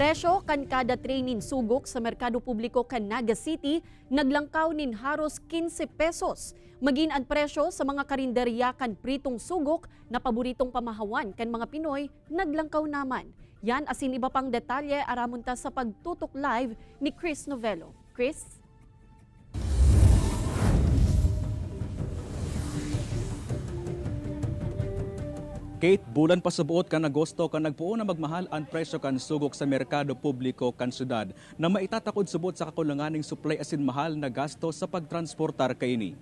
Presyo kan kada tray nin sugok sa merkado publiko kan Naga City naglangkaw nin haros 15 pesos. Maging ang presyo sa mga karinderya kan pritong sugok na paboritong pamahawan kan mga Pinoy naglangkaw naman. Yan asin iba pang detalye aramunta sa pagtutok live ni Chris Novello. Chris? Kate, bulan pa subuot kan Agosto kan nagpuo na magmahal ang presyo kan sugok sa merkado publiko kan syudad na maitatakod subot sa kakulanganing supply asin mahal na gasto sa pagtransportar kaini.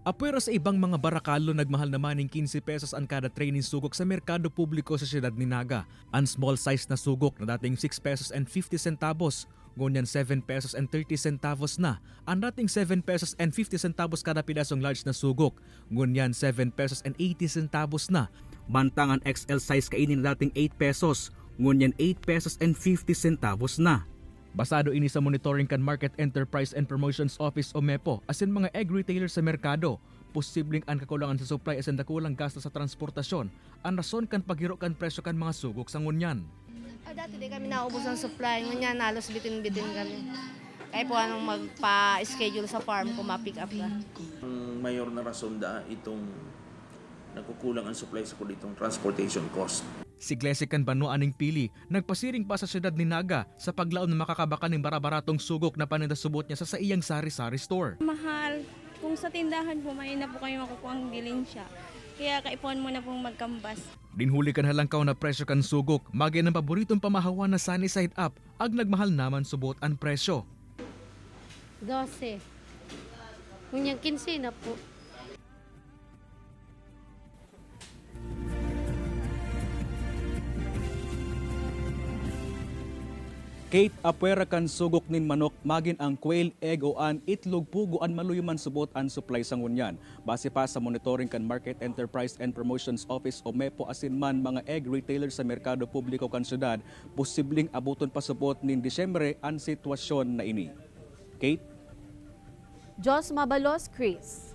Apwera sa ibang mga barakalo nagmahal naman ng 15 pesos ang kada tray ng sugok sa merkado publiko sa siyudad ni Naga. Ang small size na sugok na dating 6 pesos and 50 centavos, ngunyan 7 pesos and 30 centavos na. Ang dating 7 pesos and 50 centavos kada pidasong large na sugok, ngunyan 7 pesos and 80 centavos na. Bantang ang XL size kainin na dating 8 pesos, ngunyan 8 pesos and 50 centavos na. Basado ini sa monitoring kan Market Enterprise and Promotions Office o MEPO asin mga egg retailers sa merkado, posibleng ang kakulangan sa supply asin dakulang gasto sa transportasyon ang rason kan paghiro kan presyo kan mga sugok sa ngunyan. Dati di kami naubos ng supply, ngunyan halos bitin-bitin kami. Kaya po anong magpa-schedule sa farm kung ma-pick up ka. Ang mayor na rason da itong nagkukulang ang supply sa itong transportation cost. Si Glesican Bano aning pili, nagpasiring pa sa siyudad ni Naga sa paglaon na makakabaka ng barabaratong sugok na panindasubot niya sa iyang sari-sari store. Mahal. Kung sa tindahan po, may na po kayo makukuha ang bilin siya. Kaya kaipon mo na pong magkambas. Dinhuli kan halangkaw na presyo kan sugok, magay ng paboritong pamahawan na sunny side up, ag nagmahal naman subot ang presyo. 12. Kunyang 15 na po. Kate, apwera kan sugok nin manok, magin ang quail, egg o an itlog pugo an maluyuman subot an supply sa ngunyan. Base pa sa monitoring kan Market Enterprise and Promotions Office o MEPO asin man mga egg retailers sa merkado publiko kan syudad, posibleng abuton pa subot nin Disyembre ang sitwasyon na ini. Kate? Jos Mabalos, Chris.